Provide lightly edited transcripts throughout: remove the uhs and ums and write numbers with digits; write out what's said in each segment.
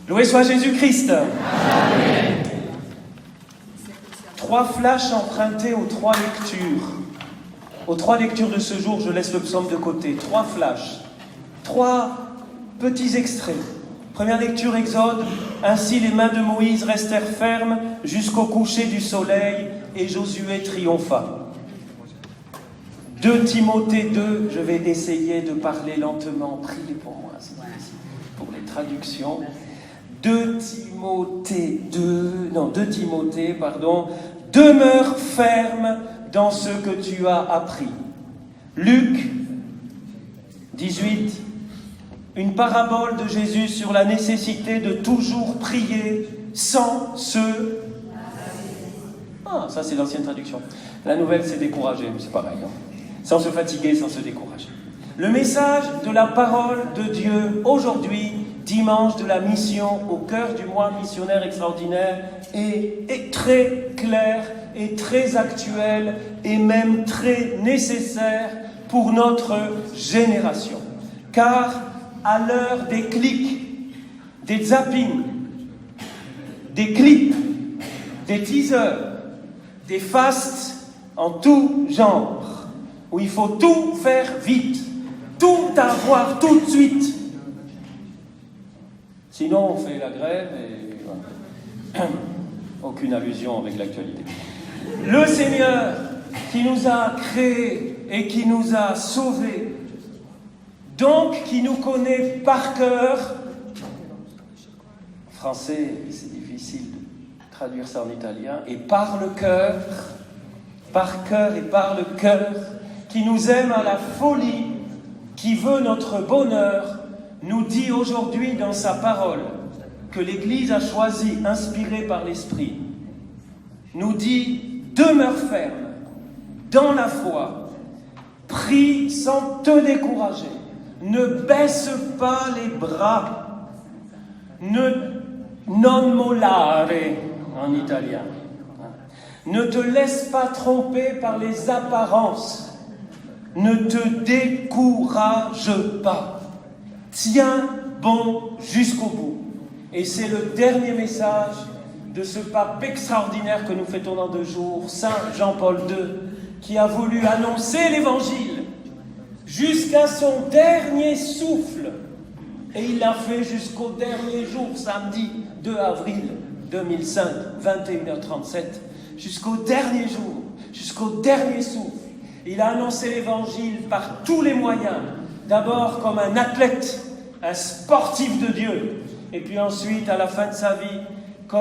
Loué soit Jésus-Christ. Amen. 3 flashs empruntés aux 3 lectures. Aux 3 lectures de ce jour, je laisse le psaume de côté. 3 flashs. 3 petits extraits. Première lecture, Exode. Ainsi les mains de Moïse restèrent fermes jusqu'au coucher du soleil et Josué triompha. 2 Timothée 2, je vais essayer de parler lentement. Priez pour moi, c'est difficile pour les traductions. 2 Timothée, demeure ferme dans ce que tu as appris. Luc 18, une parabole de Jésus sur la nécessité de toujours prier sans se... Ah, ça c'est l'ancienne traduction. La nouvelle c'est décourager, mais c'est pareil. Hein. Sans se fatiguer, sans se décourager. Le message de la parole de Dieu aujourd'hui, dimanche de la mission, au cœur du mois missionnaire extraordinaire, est très clair et très actuel et même très nécessaire pour notre génération. Car à l'heure des clics, des zappings, des clips, des teasers, des fasts en tout genre, où il faut tout faire vite, tout avoir tout de suite. Sinon, on fait la grève et voilà. Aucune allusion avec l'actualité. Le Seigneur qui nous a créés et qui nous a sauvés, donc qui nous connaît par cœur. Français, c'est difficile de traduire ça en italien. Et par le cœur, par cœur et par le cœur, qui nous aime à la folie, qui veut notre bonheur, nous dit aujourd'hui dans sa parole que l'Église a choisi, inspirée par l'Esprit, nous dit « Demeure ferme dans la foi, prie sans te décourager, ne baisse pas les bras, non mollare en italien, ne te laisse pas tromper par les apparences, ne te décourage pas. Tiens bon jusqu'au bout. » Et c'est le dernier message de ce pape extraordinaire que nous fêtons dans 2 jours, Saint Jean-Paul II, qui a voulu annoncer l'Évangile jusqu'à son dernier souffle. Et il l'a fait jusqu'au dernier jour, samedi 2 avril 2005, 21h37. Jusqu'au dernier jour, jusqu'au dernier souffle. Il a annoncé l'Évangile par tous les moyens. D'abord comme un athlète, un sportif de Dieu. Et puis ensuite, à la fin de sa vie, comme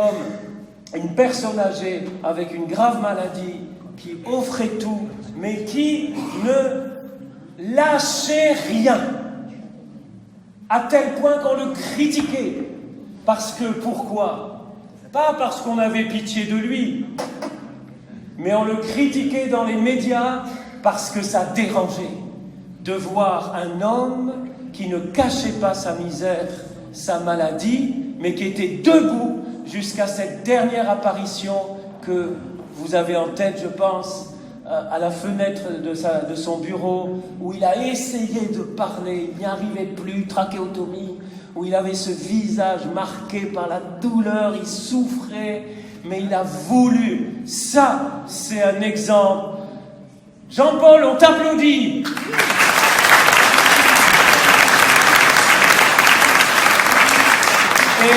une personne âgée avec une grave maladie qui offrait tout, mais qui ne lâchait rien. À tel point qu'on le critiquait. Parce que, pourquoi ? Pas parce qu'on avait pitié de lui, mais on le critiquait dans les médias parce que ça dérangeait de voir un homme qui ne cachait pas sa misère, sa maladie, mais qui était debout jusqu'à cette dernière apparition que vous avez en tête, je pense, à la fenêtre de son bureau, où il a essayé de parler, il n'y arrivait plus, trachéotomie, où il avait ce visage marqué par la douleur, il souffrait, mais il a voulu. Ça, c'est un exemple. Jean-Paul, on t'applaudit. Et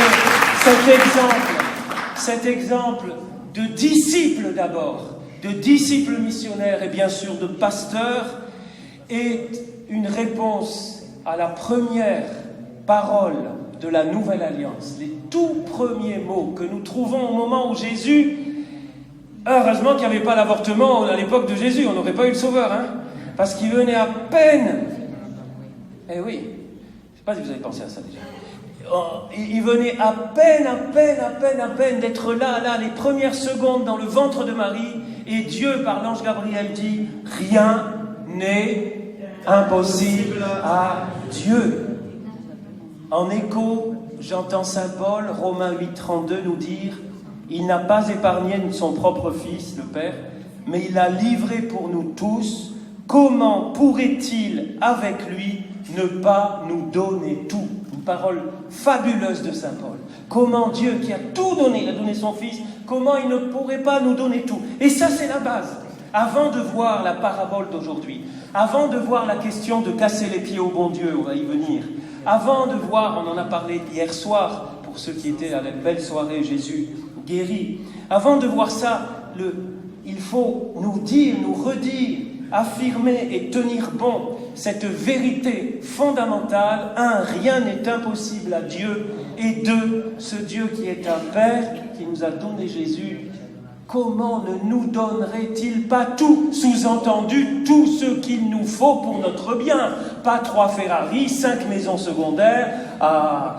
cet exemple de disciple d'abord, de disciple missionnaire et bien sûr de pasteur, est une réponse à la première parole de la Nouvelle Alliance. Les tout premiers mots que nous trouvons au moment où Jésus... Heureusement qu'il n'y avait pas l'avortement à l'époque de Jésus, on n'aurait pas eu le Sauveur, hein, parce qu'il venait à peine... Eh oui, je ne sais pas si vous avez pensé à ça déjà. Il venait à peine d'être là, les premières secondes dans le ventre de Marie, et Dieu, par l'ange Gabriel, dit « Rien n'est impossible à Dieu ». En écho, j'entends saint Paul, Romains 8,32, nous dire « Il n'a pas épargné son propre Fils, le Père, mais il l'a livré pour nous tous. Comment pourrait-il, avec lui, ne pas nous donner tout ?» parole fabuleuse de saint Paul. Comment Dieu, qui a tout donné, il a donné son Fils, comment il ne pourrait pas nous donner tout? Et ça, c'est la base. Avant de voir la parabole d'aujourd'hui, avant de voir la question de casser les pieds au bon Dieu, on va y venir, avant de voir, on en a parlé hier soir, pour ceux qui étaient à la belle soirée Jésus guéri, avant de voir ça, il faut nous dire, nous redire, affirmer et tenir bon cette vérité fondamentale. Un, rien n'est impossible à Dieu, et deux, ce Dieu qui est un Père, qui nous a donné Jésus, comment ne nous donnerait-il pas tout, sous-entendu tout ce qu'il nous faut pour notre bien? Pas 3 Ferrari, 5 maisons secondaires à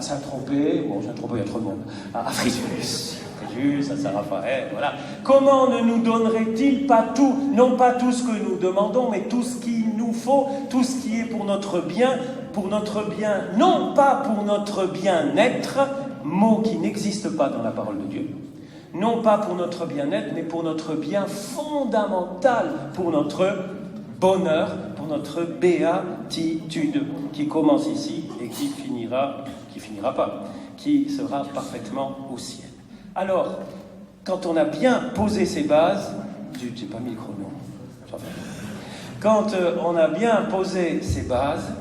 Saint-Tropez, bon Saint-Tropez il y a trop de monde, à Fréjus, à Saint-Raphaël, voilà. Comment ne nous donnerait-il pas tout? Non pas tout ce que nous demandons, mais tout ce qu'il nous faut, tout ce qui est pour notre bien, non pas pour notre bien-être, mot qui n'existe pas dans la parole de Dieu. Non pas pour notre bien-être, mais pour notre bien fondamental, pour notre bonheur, pour notre béatitude, qui commence ici et qui finira pas, qui sera parfaitement au ciel. Alors, quand on a bien posé ces bases, j'ai pas mis le chrono, quand on a bien posé ces bases,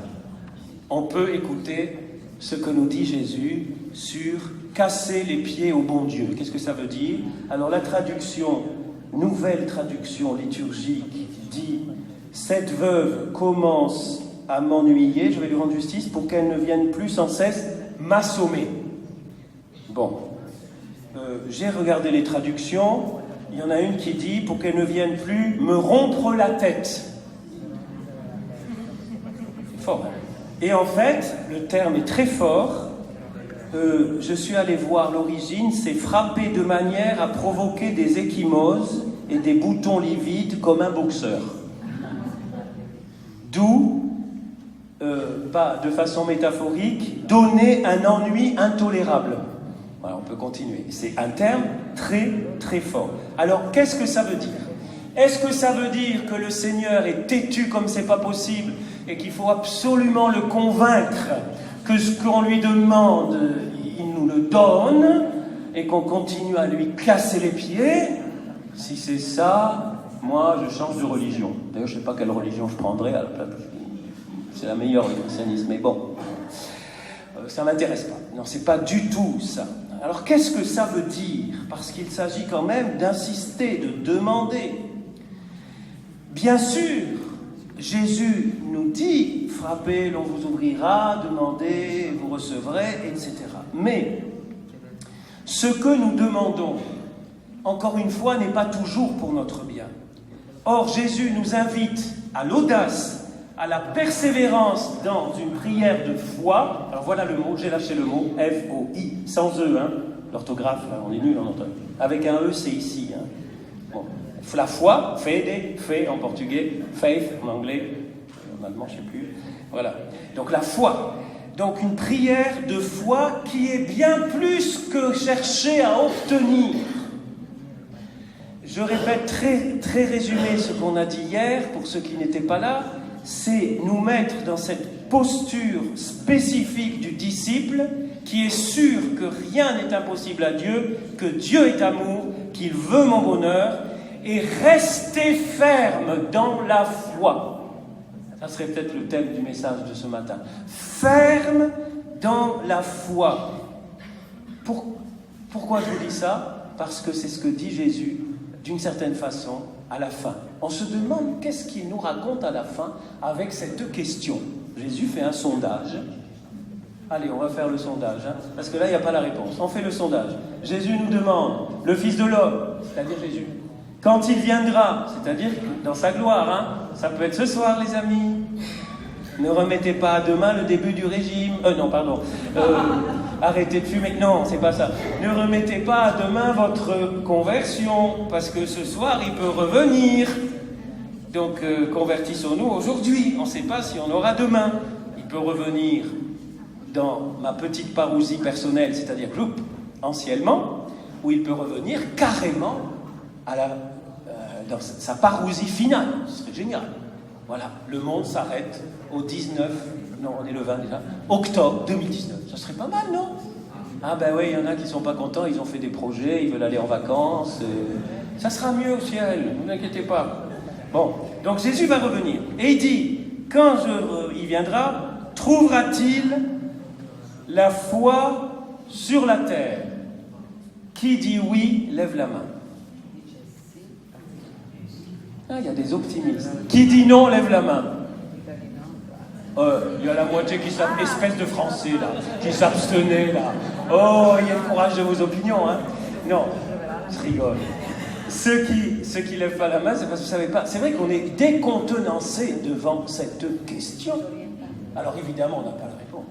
on peut écouter ce que nous dit Jésus sur casser les pieds au bon Dieu. Qu'est-ce que ça veut dire? Alors la traduction, nouvelle traduction liturgique dit « Cette veuve commence à m'ennuyer, je vais lui rendre justice pour qu'elle ne vienne plus sans cesse m'assommer. » Bon, j'ai regardé les traductions, il y en a une qui dit « Pour qu'elle ne vienne plus me rompre la tête. » C'est fort, hein? Et en fait, le terme est très fort. Je suis allé voir l'origine, c'est frapper de manière à provoquer des ecchymoses et des boutons livides comme un boxeur. D'où, pas de façon métaphorique, donner un ennui intolérable. Voilà, on peut continuer. C'est un terme très très fort. Alors, qu'est-ce que ça veut dire? Est-ce que ça veut dire que le Seigneur est têtu comme c'est pas possible et qu'il faut absolument le convaincre que ce qu'on lui demande, il nous le donne et qu'on continue à lui casser les pieds? Si c'est ça, moi je change de religion. D'ailleurs, je ne sais pas quelle religion je prendrais à la place. C'est la meilleure, le christianisme, mais bon, ça ne m'intéresse pas. Non, c'est pas du tout ça. Alors qu'est-ce que ça veut dire? Parce qu'il s'agit quand même d'insister, de demander. Bien sûr, Jésus nous dit, frappez, l'on vous ouvrira, demandez, vous recevrez, etc. Mais ce que nous demandons, encore une fois, n'est pas toujours pour notre bien. Or, Jésus nous invite à l'audace, à la persévérance dans une prière de foi. Alors voilà le mot, j'ai lâché le mot, F-O-I, sans E, hein. L'orthographe, on est nul en orthographe. Avec un E, c'est ici, hein. Bon. La foi, fede, fe en portugais, faith en anglais, en allemand je ne sais plus. Voilà. Donc la foi. Donc une prière de foi qui est bien plus que chercher à obtenir. Je répète très, très résumé ce qu'on a dit hier, pour ceux qui n'étaient pas là, c'est nous mettre dans cette posture spécifique du disciple qui est sûr que rien n'est impossible à Dieu, que Dieu est amour, qu'il veut mon bonheur, et rester ferme dans la foi. Ça serait peut-être le thème du message de ce matin. Ferme dans la foi. Pourquoi je vous dis ça? Parce que c'est ce que dit Jésus, d'une certaine façon, à la fin. On se demande qu'est-ce qu'il nous raconte à la fin avec cette question. Jésus fait un sondage. Allez, on va faire le sondage, hein, parce que là, il n'y a pas la réponse. On fait le sondage. Jésus nous demande, le Fils de l'homme, c'est-à-dire Jésus, quand il viendra, c'est-à-dire dans sa gloire, hein, ça peut être ce soir, les amis. Ne remettez pas à demain le début du régime. Arrêtez de fumer. Non, c'est pas ça. Ne remettez pas à demain votre conversion, parce que ce soir, il peut revenir. Donc, convertissons-nous aujourd'hui. On ne sait pas si on aura demain. Il peut revenir dans ma petite parousie personnelle, c'est-à-dire anciennement, ou il peut revenir carrément dans sa parousie finale. Ce serait génial. Voilà, le monde s'arrête au 19 non, on est le 20 déjà, octobre 2019. Ça serait pas mal, non? Ah ben oui, il y en a qui sont pas contents, ils ont fait des projets, ils veulent aller en vacances. Ça sera mieux au ciel, ne vous inquiétez pas. Bon, donc Jésus va revenir. Et il dit, quand il viendra, trouvera-t-il la foi sur la terre? Qui dit oui, lève la main. Ah, il y a des optimistes. Qui dit non, lève la main. Il y a la moitié qui s'abstenait, espèce de Français là, qui s'abstenait là. Oh, il y a le courage de vos opinions, hein. Non, je rigole. Ceux qui lèvent pas la main, c'est parce que vous savez pas. C'est vrai qu'on est décontenancé devant cette question. Alors évidemment, on n'a pas la réponse.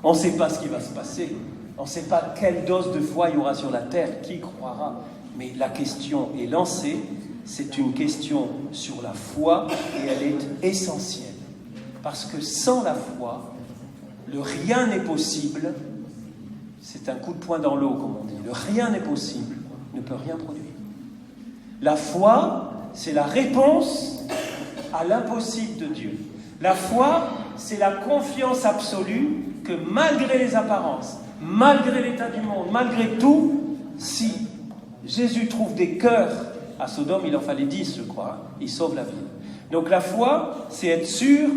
On ne sait pas ce qui va se passer. On ne sait pas quelle dose de foi il y aura sur la terre, qui croira. Mais la question est lancée. C'est une question sur la foi et elle est essentielle. Parce que sans la foi, le rien n'est possible. C'est un coup de poing dans l'eau, comme on dit. Le rien n'est possible, ne peut rien produire. La foi, c'est la réponse à l'impossible de Dieu. La foi, c'est la confiance absolue que malgré les apparences, malgré l'état du monde, malgré tout, si Jésus trouve des cœurs à Sodome, il en fallait 10, je crois, il sauve la ville. Donc la foi, c'est être sûr,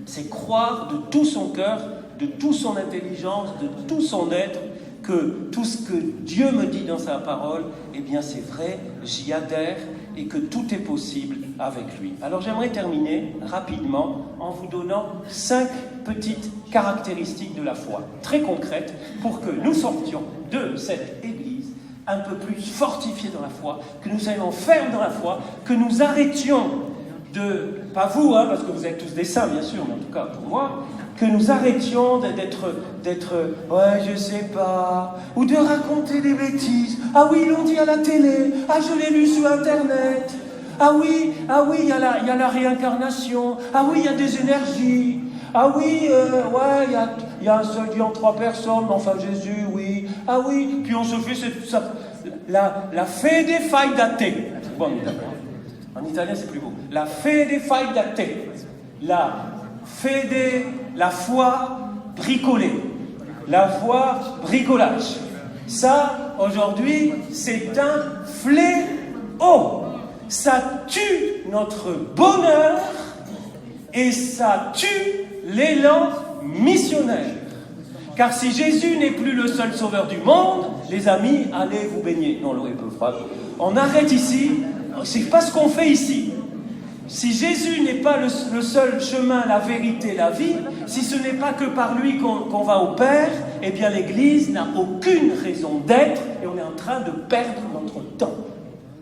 c'est croire de tout son cœur, de toute son intelligence, de tout son être, que tout ce que Dieu me dit dans sa parole, eh bien c'est vrai, j'y adhère et que tout est possible avec lui. Alors j'aimerais terminer rapidement en vous donnant 5 petites caractéristiques de la foi, très concrètes, pour que nous sortions de cette église un peu plus fortifiés dans la foi, que nous soyons fermes dans la foi, que nous arrêtions de, pas vous, hein, parce que vous êtes tous des saints bien sûr, mais en tout cas pour moi, que nous arrêtions d'être ouais, je sais pas, ou de raconter des bêtises. Ah oui, ils l'ont dit à la télé, ah je l'ai lu sur Internet, ah oui, il y a la réincarnation, ah oui, il y a des énergies, ah oui, ouais, il y a un seul Dieu en 3 personnes, enfin Jésus, oui, ah oui, puis on se fait la fede fai da te. Bon, en italien c'est plus beau. La fede fai da te. La foi bricolée, la foi bricolage. Ça, aujourd'hui, c'est un fléau. Ça tue notre bonheur et ça tue l'élan missionnaire. Car si Jésus n'est plus le seul sauveur du monde, les amis, allez vous baigner dans l'eau un peu froide. On arrête ici, c'est pas ce qu'on fait ici. Si Jésus n'est pas le seul chemin, la vérité, la vie, si ce n'est pas que par lui qu'on va au Père, eh bien l'Église n'a aucune raison d'être et on est en train de perdre notre temps.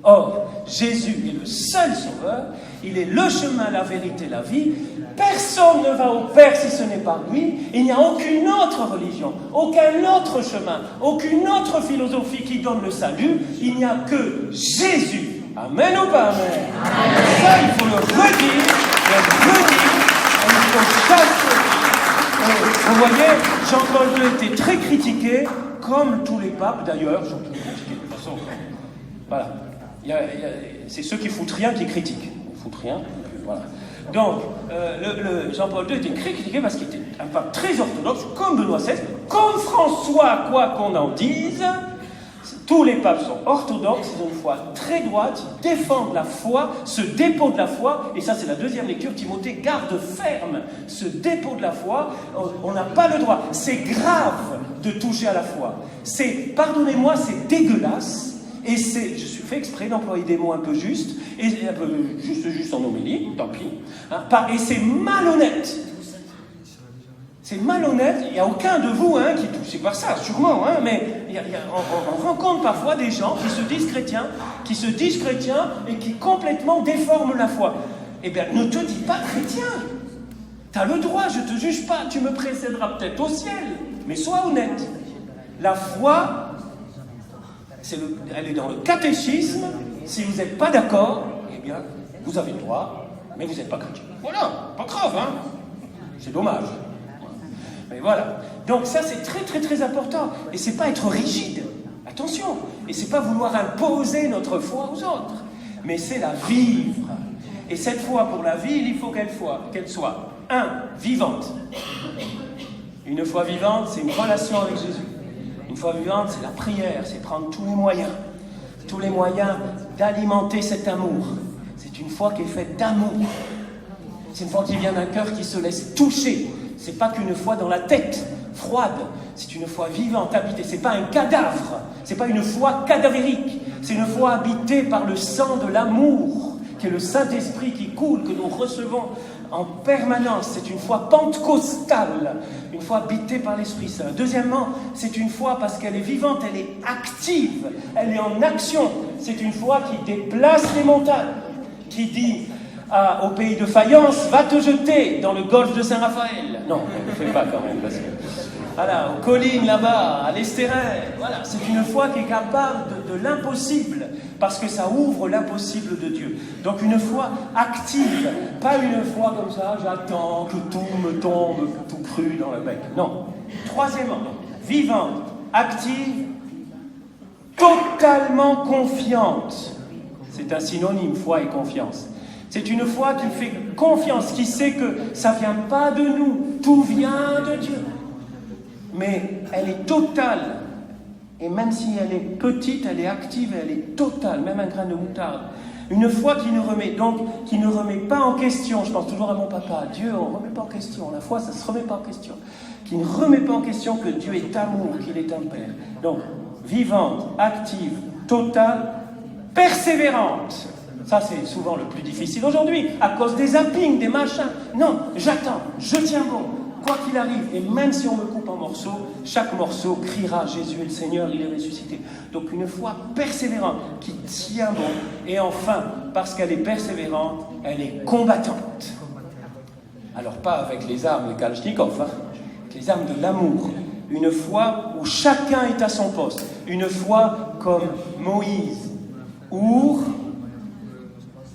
Or, Jésus est le seul sauveur, il est le chemin, la vérité, la vie. Personne ne va au Père si ce n'est par lui. Il n'y a aucune autre religion, aucun autre chemin, aucune autre philosophie qui donne le salut. Il n'y a que Jésus. Amen ou pas amen? Ça, il faut le redire, et il faut chasser. Vous voyez, Jean-Paul II était très critiqué, comme tous les papes d'ailleurs, sont tous critiqués de toute façon. Voilà. C'est ceux qui foutent rien qui critiquent. Ils foutent rien, voilà. Donc, Jean-Paul II était très critiqué parce qu'il était un pape très orthodoxe, comme Benoît XVI, comme François, quoi qu'on en dise. Tous les papes sont orthodoxes, ils ont une foi très droite, ils défendent la foi, ce dépôt de la foi, et ça c'est la deuxième lecture, Timothée, garde ferme ce dépôt de la foi, on n'a pas le droit, c'est grave de toucher à la foi, pardonnez-moi, c'est dégueulasse, et je suis fait exprès d'employer des mots un peu justes, et un peu juste en homélie, tant pis, hein, et c'est malhonnête. C'est malhonnête, il n'y a aucun de vous qui est touché par ça, sûrement, mais on rencontre parfois des gens qui se disent chrétiens et qui complètement déforment la foi. Eh bien, ne te dis pas chrétien. Tu as le droit, je ne te juge pas, tu me précéderas peut-être au ciel, mais sois honnête. La foi, elle est dans le catéchisme, si vous n'êtes pas d'accord, eh bien, vous avez le droit, mais vous n'êtes pas chrétien. Voilà, pas grave, hein. C'est dommage. Mais voilà. Donc ça, c'est très, très, très important. Et c'est pas être rigide. Attention. Et c'est pas vouloir imposer notre foi aux autres. Mais c'est la vivre. Et cette foi pour la vivre, il faut qu'elle soit Un, vivante. Une foi vivante, c'est une relation avec Jésus. Une foi vivante, c'est la prière, c'est prendre tous les moyens d'alimenter cet amour. C'est une foi qui est faite d'amour. C'est une foi qui vient d'un cœur qui se laisse toucher. C'est pas qu'une foi dans la tête, froide. C'est une foi vivante, habitée. C'est pas un cadavre. C'est pas une foi cadavérique. C'est une foi habitée par le sang de l'amour, qui est le Saint-Esprit qui coule, que nous recevons en permanence. C'est une foi pentecostale, une foi habitée par l'Esprit Saint. Deuxièmement, c'est une foi parce qu'elle est vivante, elle est active, elle est en action. C'est une foi qui déplace les montagnes, qui dit au pays de Fayence, va te jeter dans le golfe de Saint-Raphaël. Non, on ne le fait pas quand même, parce que... Voilà, aux collines là-bas, à l'Estérel. Voilà, c'est une foi qui est capable de l'impossible, parce que ça ouvre l'impossible de Dieu. Donc une foi active, pas une foi comme ça, j'attends que tout me tombe tout cru dans le bec. Non. Troisièmement, vivante, active, totalement confiante. C'est un synonyme, foi et confiance. C'est une foi qui fait confiance, qui sait que ça ne vient pas de nous, tout vient de Dieu. Mais elle est totale. Et même si elle est petite, elle est active, elle est totale, même un grain de moutarde. Une foi qui ne remet pas en question, je pense toujours à mon papa, Dieu, on ne remet pas en question, la foi, ça ne se remet pas en question. Qui ne remet pas en question que Dieu est amour, qu'il est un Père. Donc, vivante, active, totale, persévérante. Ça, c'est souvent le plus difficile aujourd'hui, à cause des zappings, des machins. Non, j'attends, je tiens bon. Quoi qu'il arrive, et même si on me coupe en morceaux, chaque morceau criera Jésus est le Seigneur, il est ressuscité. Donc une foi persévérante, qui tient bon. Et enfin, parce qu'elle est persévérante, elle est combattante. Alors pas avec les armes, les kalachnikovs, avec les armes de l'amour. Une foi où chacun est à son poste. Une foi comme Moïse.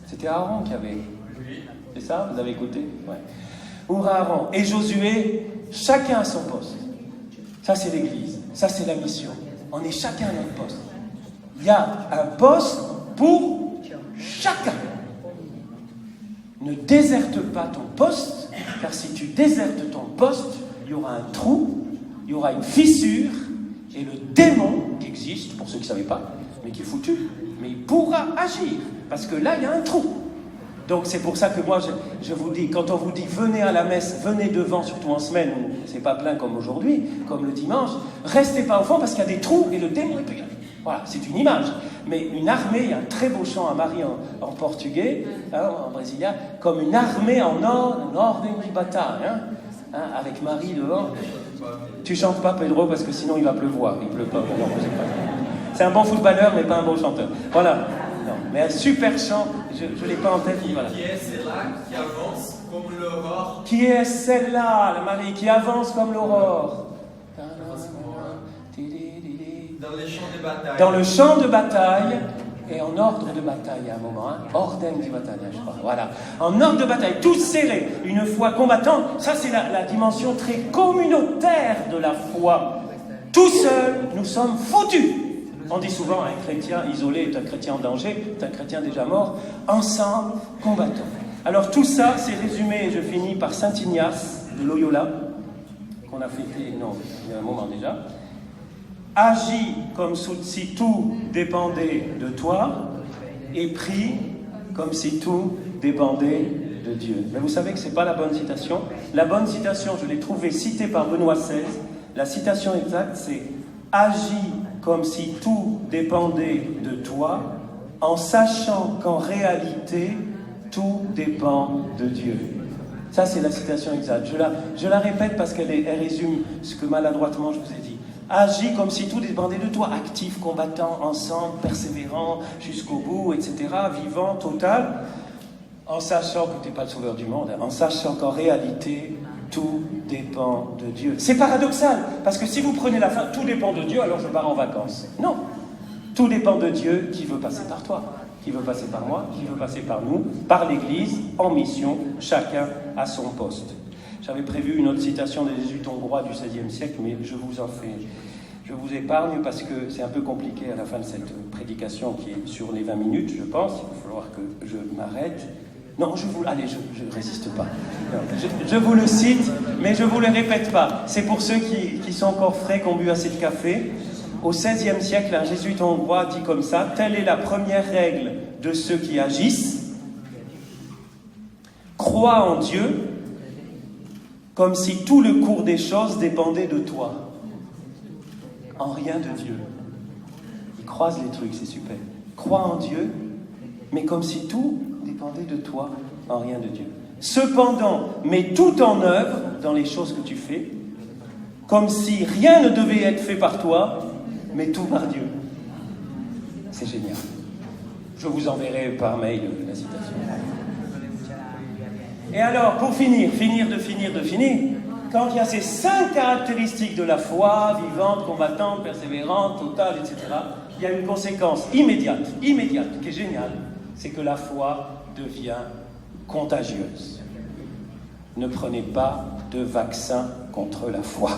C'était Aaron qui avait... C'est ça? Vous avez écouté? Ouais. Aaron et Josué, chacun à son poste. Ça, c'est l'Église. Ça, c'est la mission. On est chacun à notre poste. Il y a un poste pour chacun. Ne déserte pas ton poste, car si tu désertes ton poste, il y aura un trou, il y aura une fissure, et le démon qui existe, pour ceux qui ne savaient pas, mais qui est foutu, mais il pourra agir, parce que là, il y a un trou. Donc c'est pour ça que moi, je vous dis, quand on vous dit venez à la messe, venez devant, surtout en semaine, où c'est pas plein comme aujourd'hui, comme le dimanche, restez pas au fond parce qu'il y a des trous et le démon est payé. Voilà, c'est une image. Mais une armée, il y a un très beau chant à Marie en portugais, en brésilien, comme une armée en ordem de bataille, avec Marie devant. Tu chantes pas, Pedro, parce que sinon il va pleuvoir. Il pleut pas. Non, c'est un bon footballeur, mais pas un bon chanteur. Voilà. Non, mais un super chant, je ne l'ai pas en tête. Voilà. Qui est celle-là qui avance comme l'aurore? Qui est celle-là, la Marie, qui avance comme l'aurore? Dans les champs de bataille. Dans le champ de bataille, et en ordre de bataille à un moment, ordem de bataille, je crois. Voilà. En ordre de bataille, tous serrés, une foi combattante. Ça, c'est la dimension très communautaire de la foi. Tout seul, nous sommes foutus. On dit souvent un chrétien isolé est un chrétien en danger, est un chrétien déjà mort. Ensemble, combattons. Alors tout ça, c'est résumé, et je finis par Saint Ignace de Loyola, qu'on a fêté, non, il y a un moment déjà. Agis comme si tout dépendait de toi, et prie comme si tout dépendait de Dieu. Mais vous savez que ce n'est pas la bonne citation. La bonne citation, je l'ai trouvée citée par Benoît XVI. La citation exacte, c'est « Agis comme si tout dépendait de toi, en sachant qu'en réalité, tout dépend de Dieu. » Ça, c'est la citation exacte. Je la répète parce qu'elle résume ce que maladroitement je vous ai dit. Agis comme si tout dépendait de toi, actif, combattant, ensemble, persévérant, jusqu'au bout, etc., vivant, total, en sachant que tu n'es pas le sauveur du monde, en sachant qu'en réalité, tout dépend de Dieu. C'est paradoxal, parce que si vous prenez la fin, tout dépend de Dieu, alors je pars en vacances. Non, tout dépend de Dieu qui veut passer par toi, qui veut passer par moi, qui veut passer par nous, par l'Église, en mission, chacun à son poste. J'avais prévu une autre citation des jésuites hongrois du XVIe siècle, mais je vous épargne parce que c'est un peu compliqué à la fin de cette prédication qui est sur les 20 minutes, je pense. Il va falloir que je m'arrête. Non, allez, je résiste pas. Non, je vous le cite, mais je vous le répète pas. C'est pour ceux qui sont encore frais, qui ont bu assez de café. Au XVIe siècle, un jésuite hongrois dit comme ça: telle est la première règle de ceux qui agissent. Crois en Dieu comme si tout le cours des choses dépendait de toi. En rien de Dieu. Il croise les trucs, c'est super. Crois en Dieu, mais comme si tout dépendait de toi, en rien de Dieu. Cependant, mets tout en œuvre dans les choses que tu fais, comme si rien ne devait être fait par toi, mais tout par Dieu. C'est génial. Je vous enverrai par mail la citation. Et alors, pour finir, quand il y a ces 5 caractéristiques de la foi, vivante, combattante, persévérante, totale, etc., il y a une conséquence immédiate, qui est géniale, c'est que la foi devient contagieuse. Ne prenez pas de vaccin contre la foi.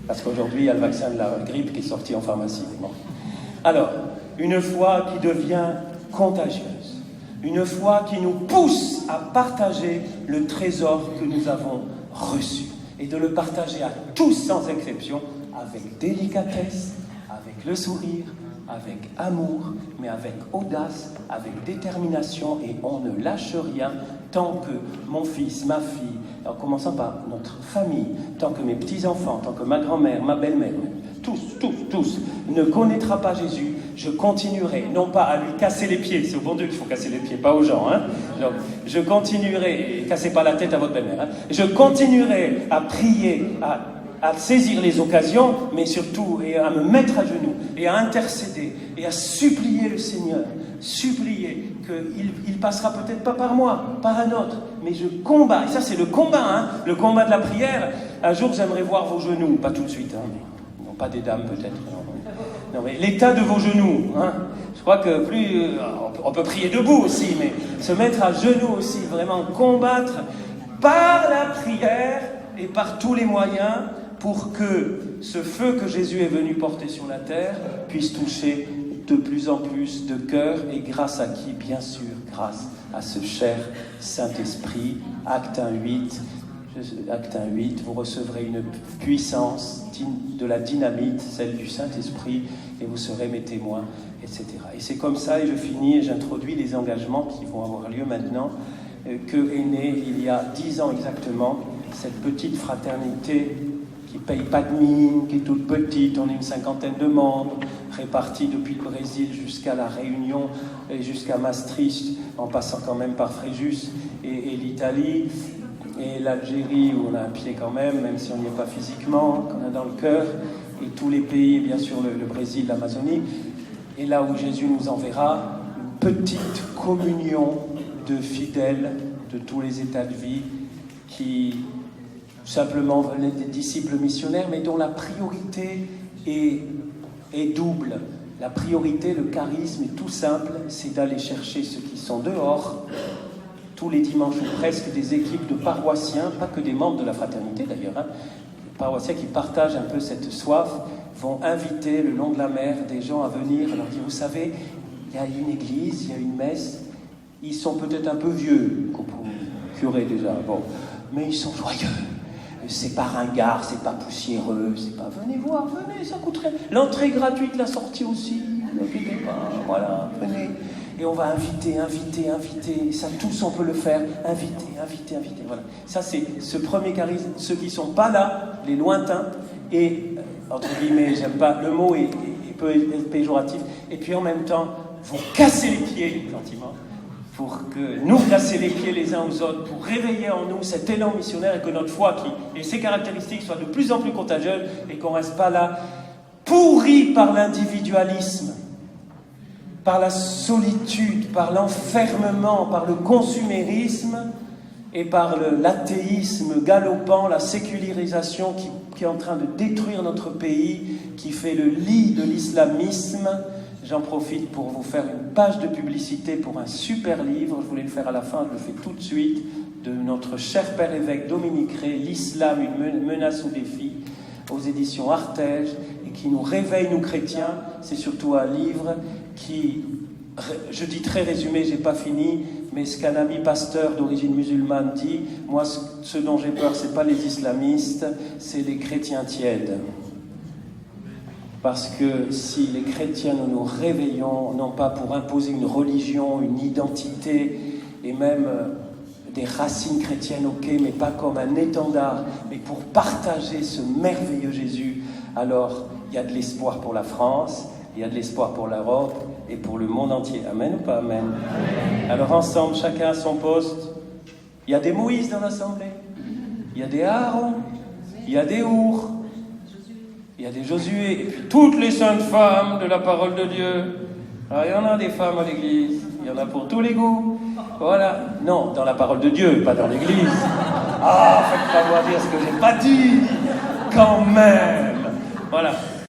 Parce qu'aujourd'hui, il y a le vaccin de la grippe qui est sorti en pharmacie. Bon. Alors, une foi qui devient contagieuse. Une foi qui nous pousse à partager le trésor que nous avons reçu. Et de le partager à tous sans exception, avec délicatesse, avec le sourire, avec amour, mais avec audace, avec détermination, et on ne lâche rien tant que mon fils, ma fille, en commençant par notre famille, tant que mes petits-enfants, tant que ma grand-mère, ma belle-mère, tous, ne connaîtra pas Jésus, je continuerai, non pas à lui casser les pieds, c'est au bon Dieu qu'il faut casser les pieds, pas aux gens, hein. Donc, je continuerai, et cassez pas la tête à votre belle-mère, hein. Je continuerai à prier, à saisir les occasions, mais surtout et à me mettre à genoux, et à intercéder, et à supplier le Seigneur, supplier qu'il passera peut-être pas par moi, par un autre, mais je combats, et ça c'est le combat, hein, le combat de la prière. Un jour j'aimerais voir vos genoux, pas tout de suite, hein, mais, non pas des dames peut-être, non, mais l'état de vos genoux, hein. Je crois que on peut prier debout aussi, mais se mettre à genoux aussi, vraiment combattre par la prière et par tous les moyens, pour que ce feu que Jésus est venu porter sur la terre puisse toucher de plus en plus de cœurs, et grâce à qui? Bien sûr, grâce à ce cher Saint-Esprit. Acte 1:8, vous recevrez une puissance de la dynamite, celle du Saint-Esprit, et vous serez mes témoins, etc. Et c'est comme ça, et je finis, et j'introduis les engagements qui vont avoir lieu maintenant, que est née il y a 10 ans exactement, cette petite fraternité qui ne paye pas de mine, qui est toute petite. On est une 50aine de membres, répartis depuis le Brésil jusqu'à la Réunion et jusqu'à Maastricht, en passant quand même par Fréjus et l'Italie, et l'Algérie, où on a un pied quand même si on n'y est pas physiquement, qu'on a dans le cœur, et tous les pays, bien sûr le Brésil, l'Amazonie, et là où Jésus nous enverra, une petite communion de fidèles de tous les états de vie qui simplement venaient des disciples missionnaires, mais dont la priorité est double. La priorité, le charisme est tout simple, c'est d'aller chercher ceux qui sont dehors, tous les dimanches ou presque, des équipes de paroissiens, pas que des membres de la fraternité d'ailleurs, hein, des paroissiens qui partagent un peu cette soif, vont inviter le long de la mer des gens à venir, leur dire, vous savez, il y a une église, il y a une messe, ils sont peut-être un peu vieux, curés déjà, bon, mais ils sont joyeux. C'est pas ringard, c'est pas poussiéreux, c'est pas... Venez voir, venez, ça coûterait... L'entrée gratuite, la sortie aussi, n'oubliez pas, voilà, venez. Et on va inviter, et ça tous on peut le faire, inviter, voilà. Ça c'est ce premier charisme, ceux qui sont pas là, les lointains, et, entre guillemets, j'aime pas, le mot est peu péjoratif, et puis en même temps, vous cassez les pieds, gentiment, pour que nous casser les pieds les uns aux autres, pour réveiller en nous cet élan missionnaire, et que notre foi et ses caractéristiques soient de plus en plus contagieuses, et qu'on ne reste pas là, pourri par l'individualisme, par la solitude, par l'enfermement, par le consumérisme, et par l'athéisme galopant, la sécularisation qui est en train de détruire notre pays, qui fait le lit de l'islamisme. J'en profite pour vous faire une page de publicité pour un super livre, je voulais le faire à la fin, je le fais tout de suite, de notre cher père évêque Dominique Rey, L'islam, une menace ou défi, aux éditions Artege, et qui nous réveille, nous chrétiens. C'est surtout un livre qui je dis très résumé, j'ai pas fini, mais ce qu'un ami pasteur d'origine musulmane dit, moi ce dont j'ai peur, c'est pas les islamistes, c'est les chrétiens tièdes. Parce que si les chrétiens nous nous réveillons, non pas pour imposer une religion, une identité, et même des racines chrétiennes, ok, mais pas comme un étendard, mais pour partager ce merveilleux Jésus, alors il y a de l'espoir pour la France, il y a de l'espoir pour l'Europe et pour le monde entier. Amen ou pas amen? Alors ensemble, chacun à son poste. Il y a des Moïse dans l'Assemblée, il y a des Aaron, il y a des Our, il y a des Josué, et puis toutes les saintes femmes de la parole de Dieu. Alors il y en a des femmes à l'église, il y en a pour tous les goûts. Voilà. Non, dans la parole de Dieu, pas dans l'église. Ah, faites pas moi dire ce que j'ai pas dit, quand même. Voilà.